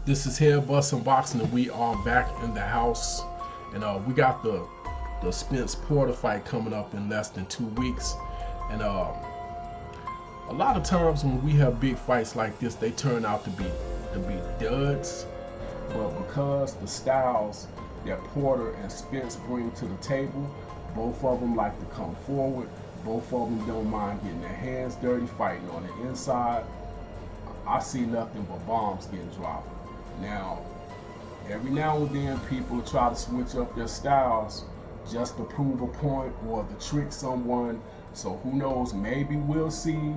This is Headbust Unboxing, and we are back in the house. And we got the Spence Porter fight coming up in less than 2 weeks. And a lot of times when we have big fights like this, they turn out to be duds. But because the styles that Porter and Spence bring to the table, both of them like to come forward. Both of them don't mind getting their hands dirty, fighting on the inside. I see nothing but bombs getting dropped. Now, every now and then people try to switch up their styles just to prove a point or to trick someone. So who knows, maybe we'll see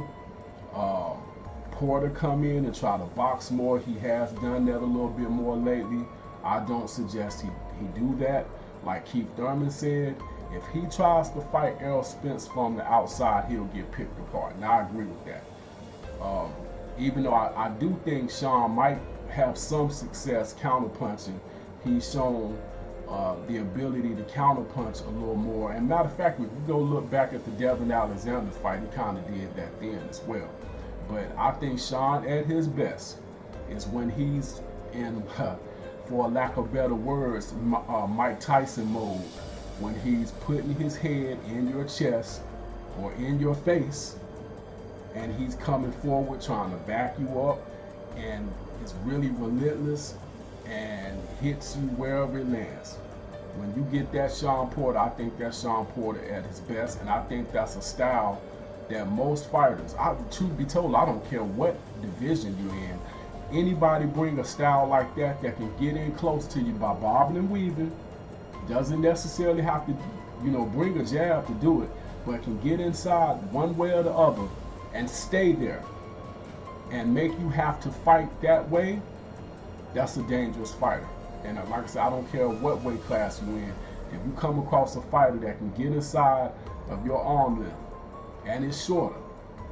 Porter come in and try to box more. He has done that a little bit more lately. I don't suggest he do that. Like Keith Thurman said, if he tries to fight Errol Spence from the outside, he'll get picked apart. And I agree with that. Even though I do think SHAWN might have some success counterpunching, he's shown the ability to counterpunch a little more. And matter of fact, if you go look back at the Devin Alexander fight, he kind of did that then as well. But I think SHAWN at his best is when he's in, for lack of better words, Mike Tyson mode. When he's putting his head in your chest or in your face, and he's coming forward trying to back you up, and it's really relentless and hits you wherever it lands. When you get that SHAWN Porter, I think that's SHAWN Porter at his best, and I think that's a style that most fighters, truth be told, I don't care what division you're in, anybody bring a style like that can get in close to you by bobbing and weaving, doesn't necessarily have to, bring a jab to do it, but can get inside one way or the other and stay there and make you have to fight that way. That's a dangerous fighter. And like I said, I don't care what weight class you're in. If you come across a fighter that can get inside of your arm length and is shorter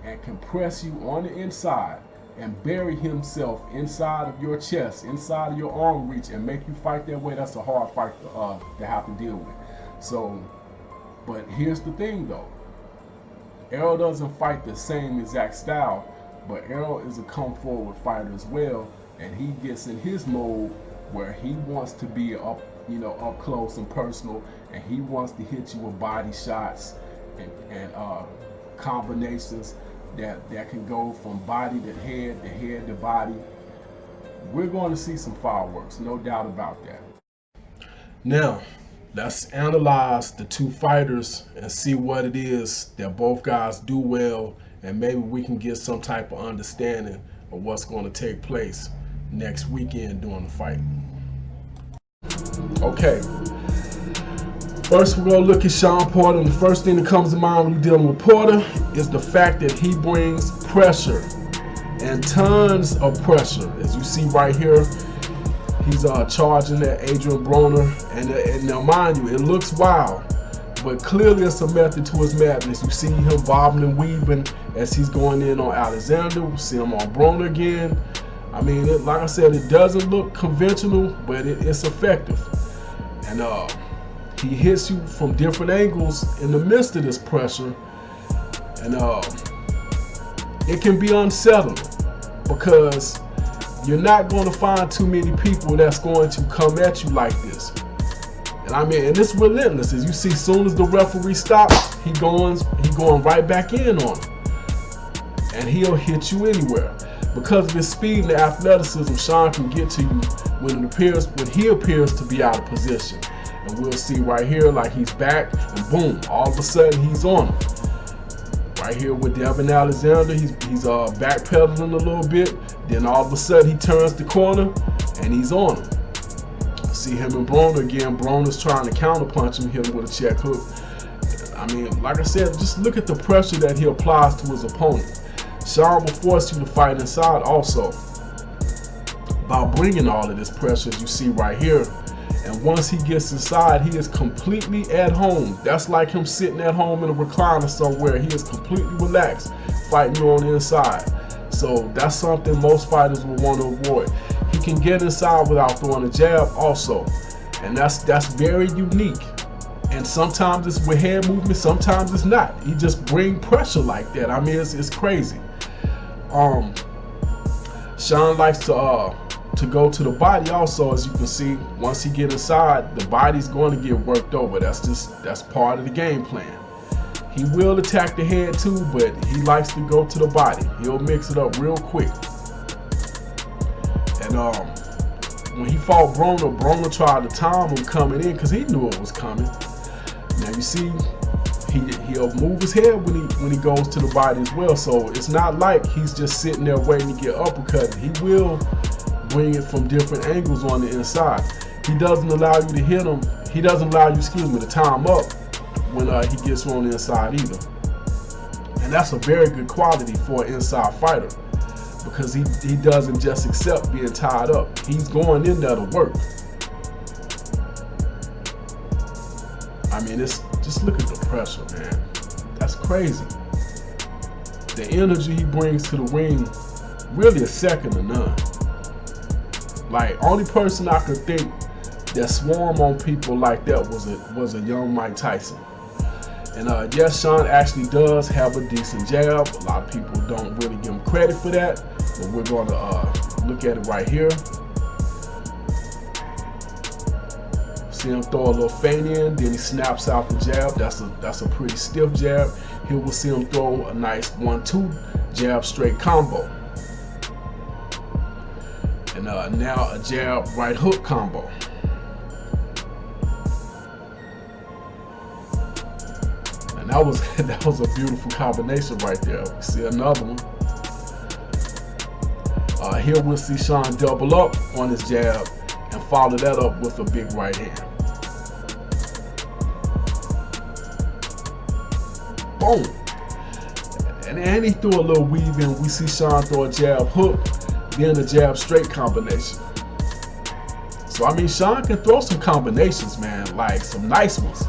and can press you on the inside and bury himself inside of your chest, inside of your arm reach, and make you fight that way, that's a hard fight to have to deal with. So, but here's the thing though. Errol doesn't fight the same exact style, but Errol is a come forward fighter as well, and he gets in his mode where he wants to be up, up close and personal, and he wants to hit you with body shots and combinations that can go from body to head to body. We're going to see some fireworks, no doubt about that. Now, let's analyze the two fighters and see what it is that both guys do well, and maybe we can get some type of understanding of what's going to take place next weekend during the fight. Okay, first we're going to look at SHAWN Porter, and the first thing that comes to mind when you're dealing with Porter is the fact that he brings pressure, and tons of pressure. As you see right here, he's charging at Adrian Broner, and now mind you, it looks wild, but clearly it's a method to his madness. You see him bobbing and weaving as he's going in on Alexander. We see him on Broner again. I mean, like I said, it doesn't look conventional, but it's effective. And he hits you from different angles in the midst of this pressure, and it can be unsettling because you're not going to find too many people that's going to come at you like this. And I mean, and it's relentless. As you see, soon as the referee stops, he going right back in on him, and he'll hit you anywhere. Because of his speed and athleticism, SHAWN can get to you when he appears to be out of position. And we'll see right here, like he's back, and boom, all of a sudden he's on him. Right here with Devin Alexander, he's backpedaling a little bit. Then all of a sudden he turns the corner and he's on him. See him and Broner again. Broner's trying to counterpunch him, hit him with a check hook. I mean, like I said, just look at the pressure that he applies to his opponent. SHAWN will force you to fight inside also by bringing all of this pressure, as you see right here. And once he gets inside, he is completely at home. That's like him sitting at home in a recliner somewhere. He is completely relaxed, fighting you on the inside. So that's something most fighters will want to avoid. He can get inside without throwing a jab also, and that's very unique. And sometimes it's with hand movement, sometimes it's not. He just bring pressure like that. I mean, it's crazy. SHAWN likes to to go to the body also, as you can see. Once he get inside, the body's going to get worked over. That's part of the game plan. He will attack the head too, but he likes to go to the body. He'll mix it up real quick. And when he fought Broner tried to time him coming in because he knew it was coming. Now you see, he'll move his head when he goes to the body as well. So it's not like he's just sitting there waiting to get uppercutted. He will bring it from different angles on the inside. He doesn't allow you to hit him. He doesn't allow you, to time up when he gets on the inside either. And that's a very good quality for an inside fighter, because he doesn't just accept being tied up. He's going in there to work. I mean, just look at the pressure, man. That's crazy. The energy he brings to the ring really is second to none. Like, only person I could think that swarm on people like that was a young Mike Tyson. And yes, Shawn actually does have a decent jab. A lot of people don't really give him credit for that, but we're going to look at it right here. See him throw a little feint in, then he snaps out the jab. That's a pretty stiff jab. Here we'll see him throw a nice 1-2 jab straight combo. And now a jab right hook combo. And that was a beautiful combination right there. We see another one. Here we'll see Shawn double up on his jab and follow that up with a big right hand. Boom. And he threw a little weave in. We see Shawn throw a jab hook, then a jab straight combination. So I mean, Shawn can throw some combinations, man, like some nice ones.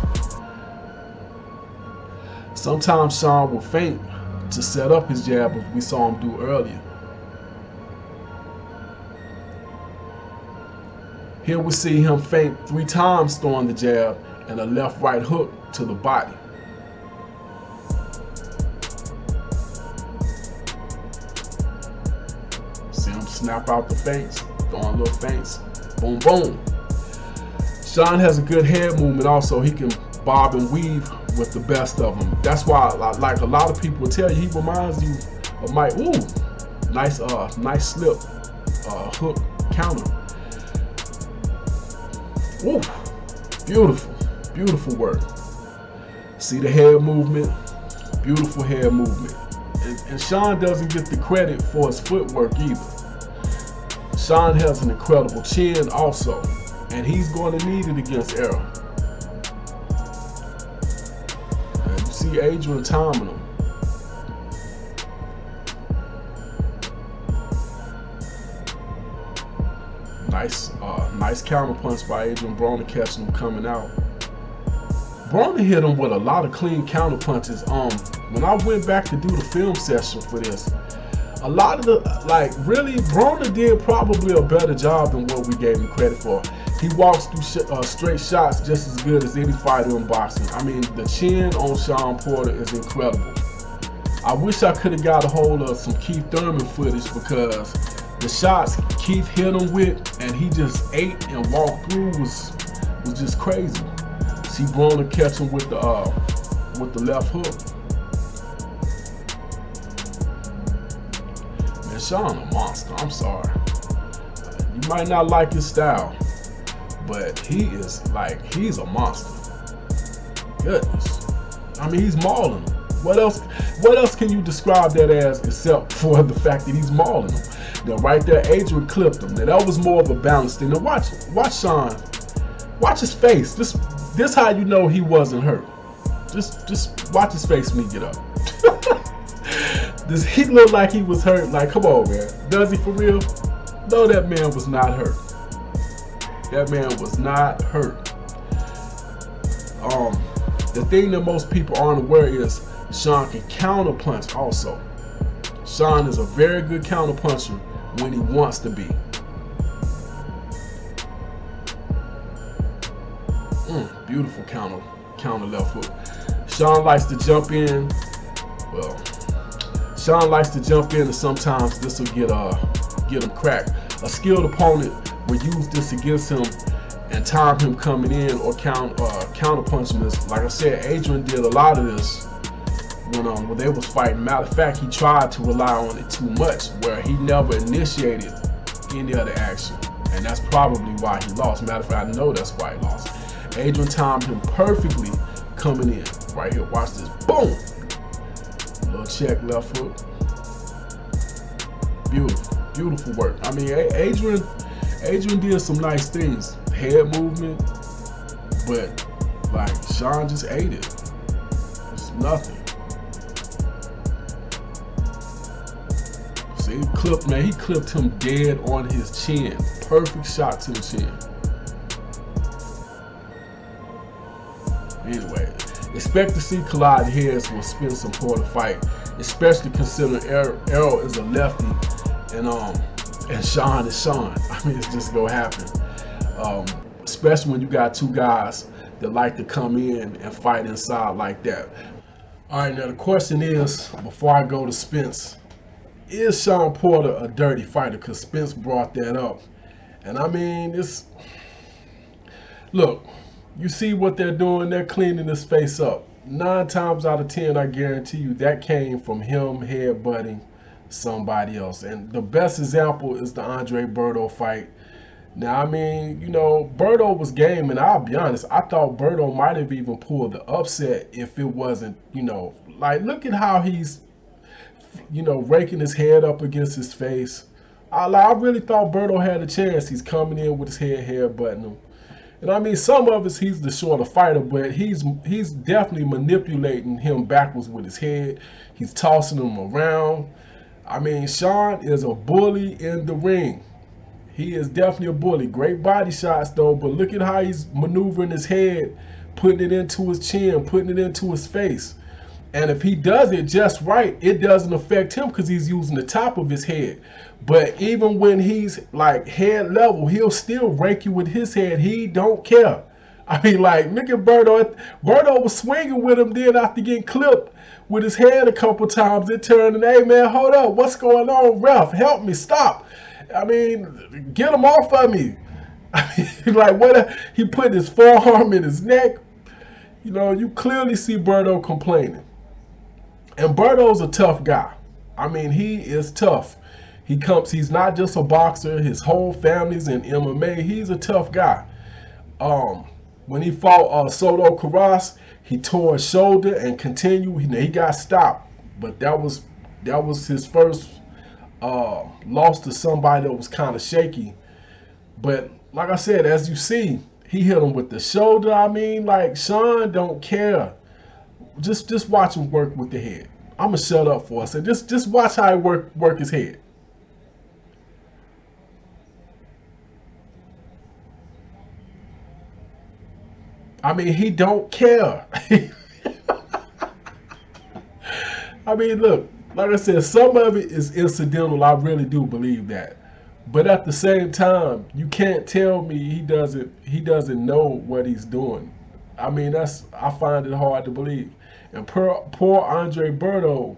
Sometimes Shawn will feint to set up his jab, as we saw him do earlier. Here we see him feint 3 times throwing the jab and a left right hook to the body. See him snap out the feints, throwing little feints. Boom, boom. Shawn has a good head movement also. He can bob and weave with the best of them. That's why, like a lot of people tell you, he reminds you of Mike. Ooh, nice slip, hook counter. Ooh, beautiful work. See the head movement, beautiful head movement. And Shawn doesn't get the credit for his footwork either. Shawn has an incredible chin also, and he's going to need it against ERROL. And you see Adrian timing him. Nice counter punch by Adrian Broner, catching him coming out. Broner hit him with a lot of clean counter punches. When I went back to do the film session for this, a lot of the, really, Broner did probably a better job than what we gave him credit for. He walks through straight shots just as good as any fighter in boxing. I mean, the chin on Shawn Porter is incredible. I wish I could have got a hold of some Keith Thurman footage, because the shots Keith hit him with and he just ate and walked through was just crazy. See Broner catch him with the left hook. Man, Shawn a monster. I'm sorry. You might not like his style, but he's a monster. Goodness. I mean, he's mauling him. What else can you describe that as except for the fact that he's mauling him? Now right there, Adrian clipped him. Now that was more of a balance thing. Now watch Shawn. Watch his face. This how you know he wasn't hurt. Just watch his face when he get up. He looked like he was hurt. Like, come on, man. Does he for real? No, that man was not hurt. That man was not hurt. The thing that most people aren't aware is Shawn can counter punch also. Shawn is a very good counter puncher when he wants to be. Beautiful counter left hook. Shawn likes to jump in. Well, Shawn likes to jump in, and sometimes this will get him cracked. a skilled opponent would use this against him and time him coming in or counter punching this. Like I said, Adrian did a lot of this when they was fighting. Matter of fact, he tried to rely on it too much, where he never initiated any other action, and that's probably why he lost. Matter of fact, I know that's why he lost. Adrian timed him perfectly coming in. Right here, watch this. Boom! Little check, left hook. Beautiful, beautiful work. I mean, Adrian did some nice things. Head movement, but like SHAWN just ate it. It's nothing. See, he clipped him dead on his chin. Perfect shot to the chin. Anyway, expect to see colliding heads with Spence and Porter fight, especially considering ERROL is a lefty and SHAWN is SHAWN. I mean, it's just gonna happen. Especially when you got two guys that like to come in and fight inside like that. All right, now the question is, before I go to Spence, is Shawn Porter a dirty fighter? Because Spence brought that up. And I mean, look, you see what they're doing, they're cleaning his face up. 9 times out of 10, I guarantee you, that came from him headbutting somebody else. And the best example is the Andre Berto fight. Now, I mean, you know, Berto was game, and I'll be honest, I thought Berto might have even pulled the upset if it wasn't, you know, like, look at how he's, you know, raking his head up against his face. I really thought Berto had a chance. He's coming in with his head butting him. And I mean, some of us, he's the shorter fighter, but he's definitely manipulating him backwards with his head. He's tossing him around. I mean, SHAWN is a bully in the ring. He is definitely a bully. Great body shots, though, but look at how he's maneuvering his head, putting it into his chin, putting it into his face. And if he does it just right, it doesn't affect him because he's using the top of his head. But even when he's like head level, he'll still rake you with his head. He don't care. I mean, like, look at Berto. Berto was swinging with him, then after getting clipped with his head a couple times, it turned and, hey, man, hold up. What's going on, ref? Help me, stop. I mean, get him off of me. I mean, like, what? He put his forearm in his neck. You know, you clearly see Berto complaining. And Berto's a tough guy. I mean, he is tough. He's not just a boxer. His whole family's in MMA. He's a tough guy. When he fought Soto Karass, he tore his shoulder and continued. He got stopped, but that was his first loss to somebody that was kind of shaky. But like I said, as you see, he hit him with the shoulder. I mean, like, SHAWN don't care. Just watch him work with the head. I'm gonna shut up for a second. Just watch how he work his head. I mean, he don't care. I mean, look, like I said, some of it is incidental. I really do believe that. But at the same time, you can't tell me he doesn't know what he's doing. I mean, I find it hard to believe. And poor Andre Berto,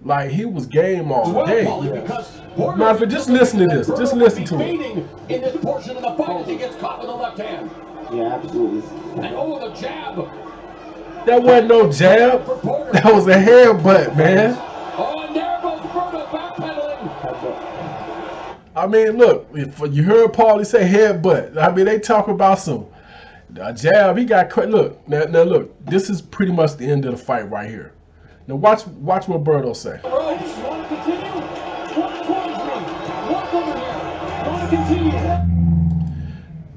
like, he was game all day. Now, just listen to this. Just listen to it. In this portion of the fight as he gets caught with the left hand. Yeah, absolutely. And oh, the jab. That wasn't no jab. That was a headbutt, man. Oh, and there goes Berto backpedaling. I mean, look, if you heard Paulie say headbutt, I mean, they talk about some jab. He got cut. Look, now look, this is pretty much the end of the fight right here. Now watch what Berto say. Want to continue? Walk towards me. Walk over here. Want to continue?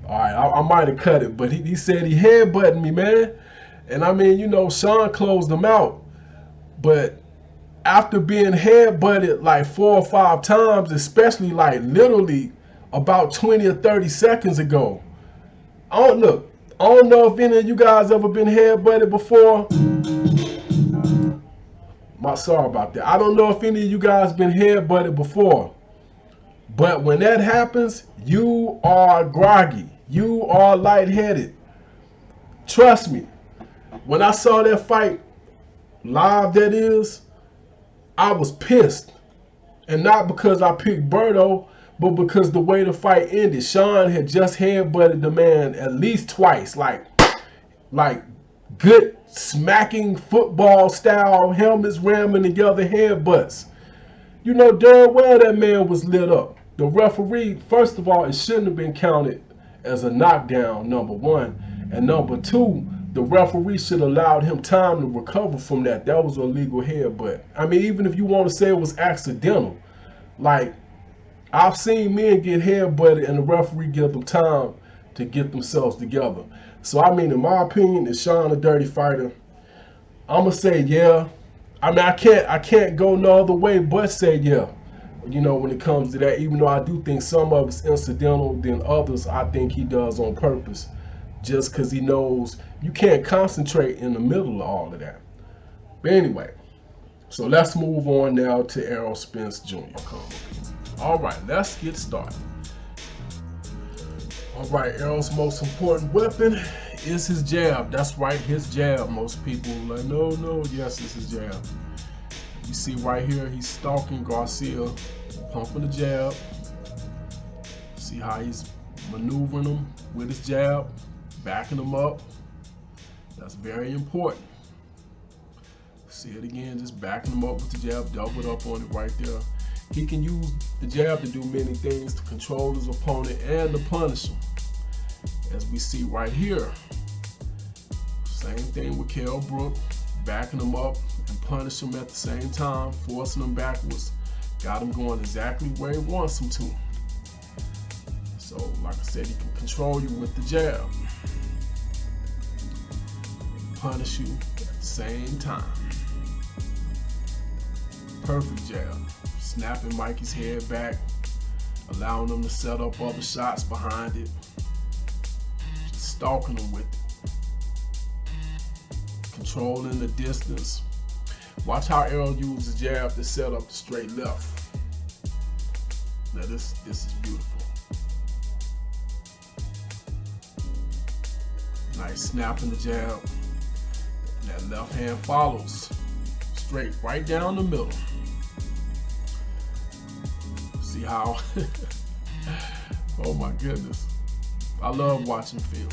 All right, I might have cut it, but he said he headbutted me, man. And I mean, you know, SHAWN closed him out. But after being headbutted like 4 or 5 times, especially like literally about 20 or 30 seconds ago, I don't know if any of you guys ever been headbutted before. Sorry about that. I don't know if any of you guys been headbutted before. But when that happens, you are groggy. You are lightheaded. Trust me. When I saw that fight, live that is, I was pissed. And not because I picked Berto, But because the way the fight ended, Shawn had just headbutted the man at least twice, like good smacking football style helmets ramming together headbutts. You know darn well that man was lit up. The referee, first of all, it shouldn't have been counted as a knockdown, number one. And number two, the referee should have allowed him time to recover from that. That was a legal headbutt. I mean, even if you want to say it was accidental, like, I've seen men get headbutted and the referee give them time to get themselves together. So, I mean, in my opinion, is Shawn a dirty fighter? I'm going to say yeah. I mean, I can't go no other way but say yeah. You know, when it comes to that, even though I do think some of it's incidental, then others I think he does on purpose. Just because he knows you can't concentrate in the middle of all of that. But anyway, so let's move on now to Errol Spence Jr. All right, let's get started. All right, Errol's most important weapon is his jab. That's right, his jab. Most people are like, no, yes, it's his jab. You see right here, he's stalking Garcia, pumping the jab. See how he's maneuvering him with his jab, backing him up. That's very important. See it again, just backing him up with the jab, doubled up on it right there. He can use the jab to do many things, to control his opponent and to punish him. As we see right here, same thing with Kell Brook, backing him up and punish him at the same time, forcing him backwards. Got him going exactly where he wants him to. So, like I said, he can control you with the jab. Punish you at the same time. Perfect jab. Snapping Mikey's head back, allowing him to set up other shots behind it. Just stalking him with it. Controlling the distance. Watch how Errol uses the jab to set up the straight left. Now this is beautiful. Nice snapping the jab. And that left hand follows. Straight right down the middle. See how, oh my goodness. I love watching film.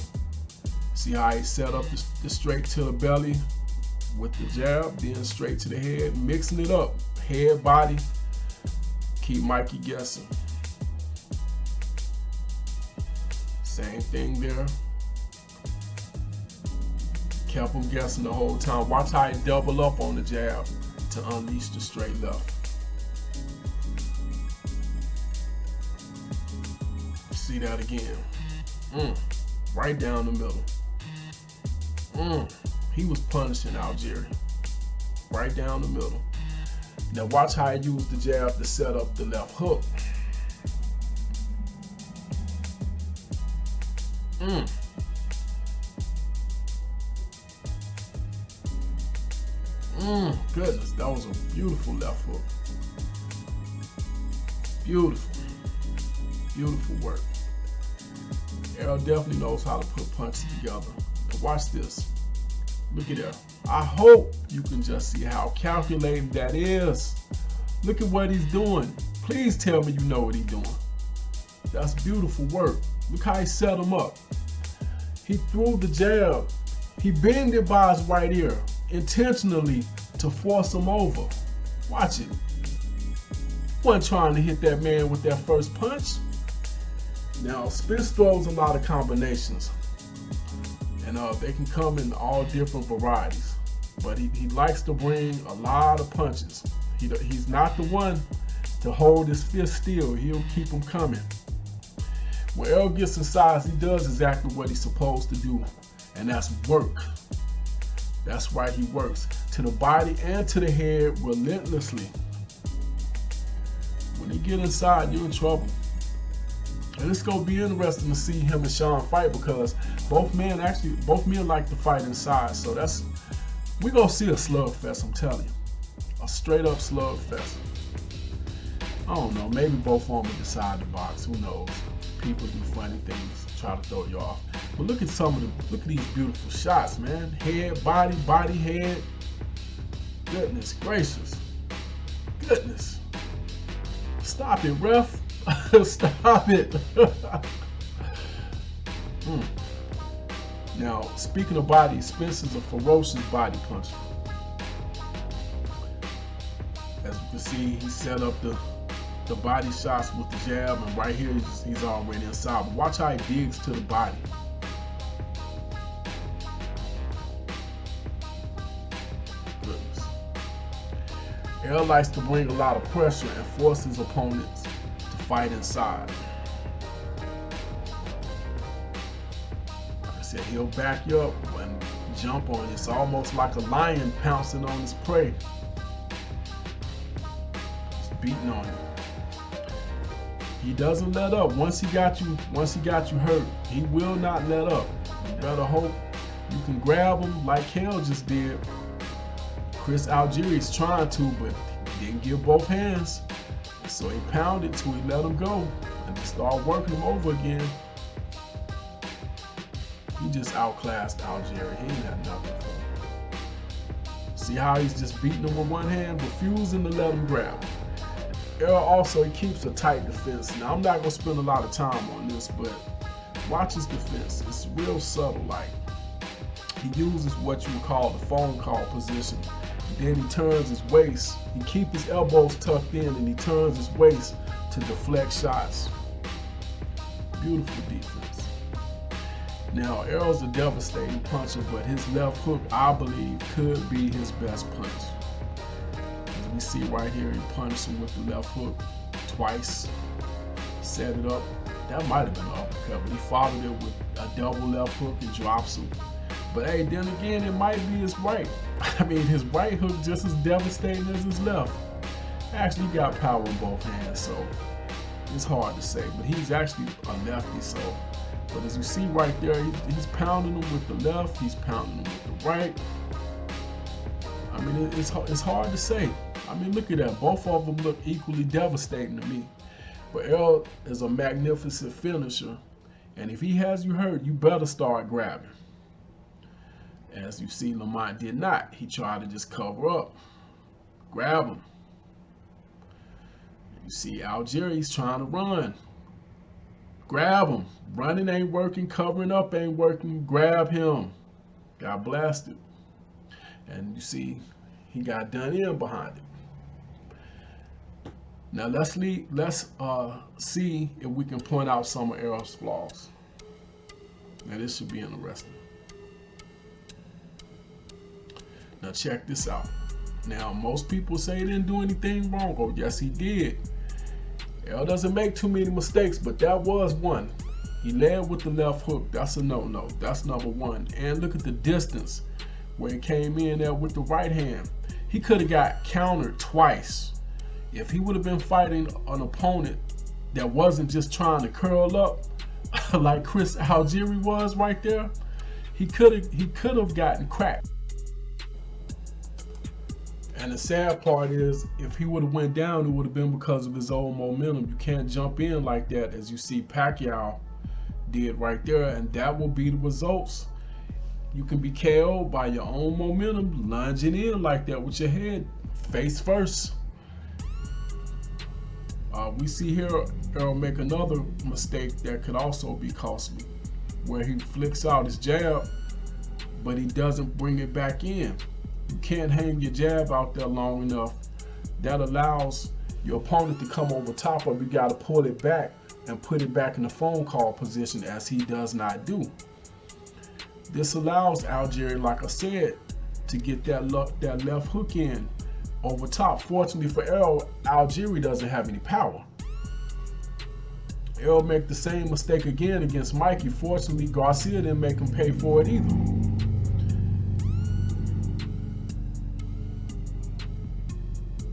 See how he set up the straight to the belly with the jab, then straight to the head, mixing it up. Head, body, keep Mikey guessing. Same thing there. Kept him guessing the whole time. Watch how he double up on the jab to unleash the straight left. See that again. Right down the middle. He was punishing Algieri. Right down the middle. Now watch how he used the jab to set up the left hook. Goodness, that was a beautiful left hook. Beautiful. Beautiful work. Errol definitely knows how to put punches together. Now watch this. Look at that. I hope you can just see how calculated that is. Look at what he's doing. Please tell me you know what he's doing. That's beautiful work. Look how he set him up. He threw the jab. He bended by his right ear intentionally to force him over. Watch it. Wasn't trying to hit that man with that first punch. Now, Spence throws a lot of combinations, and they can come in all different varieties, but he likes to bring a lot of punches. He's not the one to hold his fist still. He'll keep them coming. When Errol gets inside, he does exactly what he's supposed to do, and that's work. That's right, he works to the body and to the head relentlessly. When he get inside, you're in trouble. And it's gonna be interesting to see him and Shawn fight, because both men like to fight inside. So we're gonna see a slugfest, I'm telling you. A straight up slugfest. I don't know, maybe both of them decide to box, who knows. People do funny things, try to throw you off. But look at look at these beautiful shots, man. Head, body, body, head. Goodness gracious. Goodness. Stop it, ref. Stop it. Now, speaking of body, Spence is a ferocious body puncher. As you can see, he set up the body shots with the jab, and right here he's already inside. But watch how he digs to the body. Goodness. Errol likes to bring a lot of pressure and force his opponents to fight inside. Like I said, he'll back you up and jump on you. It's almost like a lion pouncing on his prey. Just beating on you. He doesn't let up. Once he got you hurt, he will not let up. You better hope you can grab him like Hale just did. Chris Algieri's trying to, but he didn't give both hands. So he pounded till he let him go and just started working him over again. He just outclassed Algieri. He ain't had nothing for him. See how he's just beating him with one hand, refusing to let him grab him. Errol also, he keeps a tight defense. Now, I'm not going to spend a lot of time on this, but watch his defense. It's real subtle. Like, he uses what you would call the phone call position. Then he turns his waist. He keeps his elbows tucked in, and he turns his waist to deflect shots. Beautiful defense. Now, Errol's a devastating puncher, but his left hook, I believe, could be his best punch. We see right here, he punched him with the left hook twice, set it up. That might have been an uppercut, but he followed it with a double left hook and drops him. But hey, then again, it might be his right. I mean, his right hook just as devastating as his left. Actually, he got power in both hands, so it's hard to say. But he's actually a lefty, so. But as you see right there, he's pounding him with the left, he's pounding him with the right. I mean, it's hard to say. I mean, look at that. Both of them look equally devastating to me. But Errol is a magnificent finisher. And if he has you hurt, you better start grabbing. As you see, Lamont did not. He tried to just cover up. Grab him. You see, Algieri's trying to run. Grab him. Running ain't working. Covering up ain't working. Grab him. Got blasted. And you see, he got done in behind it. Now let's see if we can point out some of Errol's flaws. Now this should be interesting. Now check this out. Now most people say he didn't do anything wrong. Oh yes, he did. Errol doesn't make too many mistakes, but that was one. He led with the left hook. That's a no-no. That's number one. And look at the distance where he came in there with the right hand. He could have got countered twice. If he would have been fighting an opponent that wasn't just trying to curl up like Chris Algieri was right there, he could have gotten cracked. And the sad part is, if he would have went down, it would have been because of his own momentum. You can't jump in like that, as you see Pacquiao did right there, and that will be the results. You can be KO'd by your own momentum, lunging in like that with your head face first. We see here Errol make another mistake that could also be costly, where he flicks out his jab, but he doesn't bring it back in. You can't hang your jab out there long enough. That allows your opponent to come over top of it. You got to pull it back and put it back in the phone call position, as he does not do. This allows Algieri, like I said, to get that left hook in over top. Fortunately for Errol, Algieri doesn't have any power. Errol make the same mistake again against Mikey. Fortunately, Garcia didn't make him pay for it either.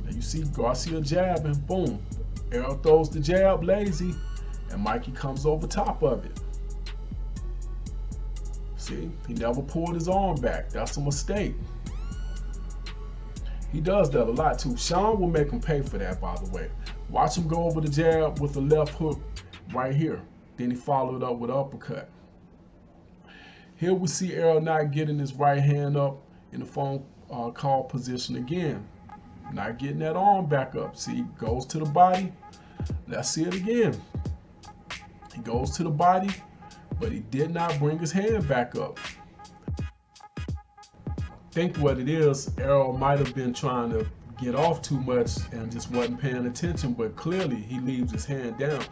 And you see Garcia jabbing, boom. Errol throws the jab lazy, and Mikey comes over top of it. See, he never pulled his arm back. That's a mistake. He does that a lot too. SHAWN will make him pay for that, by the way. Watch him go over the jab with the left hook right here. Then he followed up with an uppercut. Here we see Errol not getting his right hand up in the phone call position again. Not getting that arm back up. See, goes to the body, Let's see it again. He goes to the body, but he did not bring his hand back up. I think what it is, Errol might have been trying to get off too much and just wasn't paying attention, but clearly he leaves his hand down.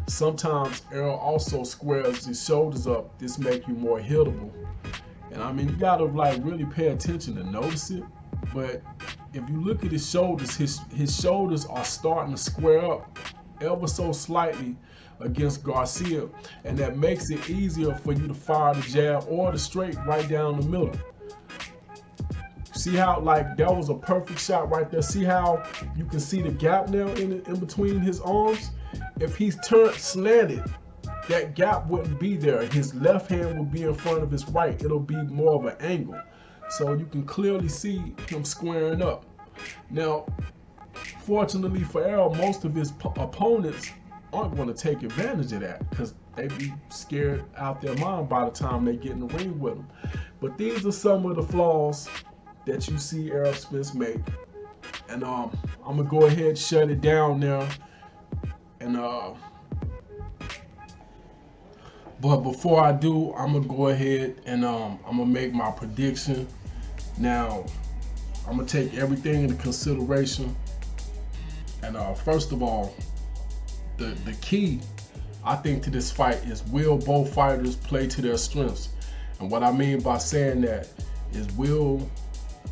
Sometimes Errol also squares his shoulders up. This make you more hittable. And I mean, you gotta like really pay attention to notice it. But if you look at his shoulders, his shoulders are starting to square up ever so slightly against Garcia, and that makes it easier for you to fire the jab or the straight right down the middle. See how like that was a perfect shot right there? See how you can see the gap now in between his arms? If he's turned slanted, that gap wouldn't be there. His left hand will be in front of his right. It'll be more of an angle. So you can clearly see him squaring up. Now, fortunately for Errol, most of his opponents aren't going to take advantage of that because they be scared out their mind by the time they get in the ring with him. But these are some of the flaws that you see Errol Spence make. And I'm going to go ahead and shut it down now. And but before I do, I'm gonna go ahead and I'm gonna make my prediction. Now, I'm gonna take everything into consideration. And first of all, the key I think to this fight is, will both fighters play to their strengths? And what I mean by saying that is, will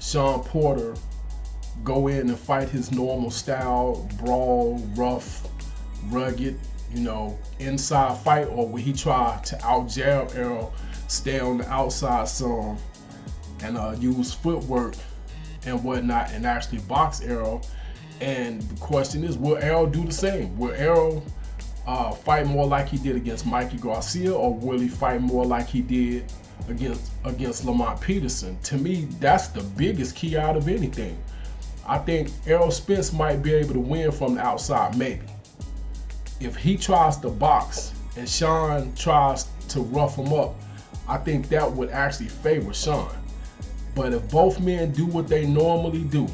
Shawn Porter go in and fight his normal style, brawl, rough, rugged, you know, inside fight, or will he try to out jab Errol, stay on the outside some, and use footwork and whatnot and actually box Errol? And the question is, will Errol do the same? Will Errol fight more like he did against Mikey Garcia, or will he fight more like he did against Lamont Peterson? To me, that's the biggest key out of anything. I think Errol Spence might be able to win from the outside, maybe. If he tries to box and Shawn tries to rough him up, I think that would actually favor Shawn. But if both men do what they normally do,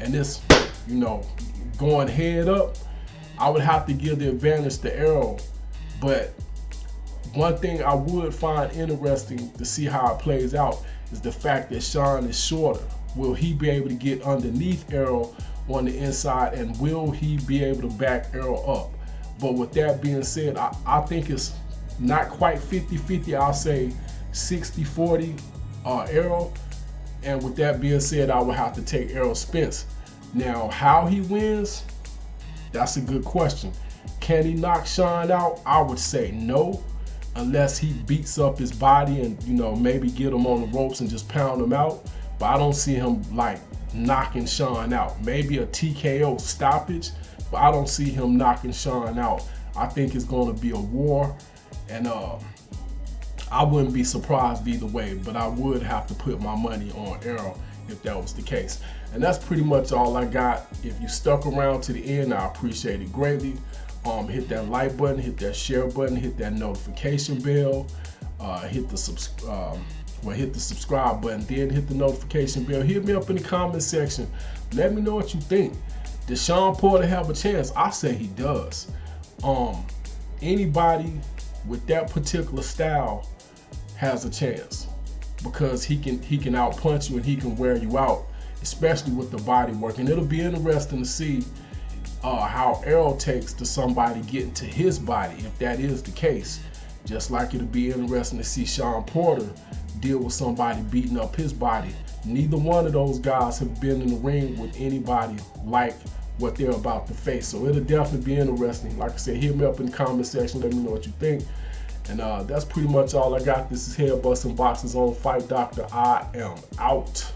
and it's, you know, going head up, I would have to give the advantage to Errol. But one thing I would find interesting to see how it plays out is the fact that Shawn is shorter. Will he be able to get underneath Errol on the inside, and will he be able to back Errol up? But with that being said, I think it's not quite 50-50. I'll say 60-40 Errol. And with that being said, I would have to take Errol Spence. Now, how he wins, that's a good question. Can he knock Shawn out? I would say no, unless he beats up his body and, you know, maybe get him on the ropes and just pound him out. But I don't see him like knocking Shawn out. Maybe a TKO stoppage, but I don't see him knocking Shawn out. I think it's going to be a war, and I wouldn't be surprised either way, but I would have to put my money on Errol if that was the case. And that's pretty much all I got. If you stuck around to the end, I appreciate it greatly. Hit that like button, hit that share button, hit that notification bell, hit the subscribe button, then hit the notification bell. Hit me up in the comment section. Let me know what you think. Does Shawn Porter have a chance? I say he does. Anybody with that particular style has a chance, because he can out punch you and he can wear you out, especially with the body work. And it'll be interesting to see how Errol takes to somebody getting to his body, if that is the case. Just like it'll be interesting to see Shawn Porter deal with somebody beating up his body. Neither one of those guys have been in the ring with anybody like what they're about to face. So it'll definitely be interesting. Like I said, hit me up in the comment section. Let me know what you think. And that's pretty much all I got. This is Head Busting Boxes on Fight Doctor. I am out.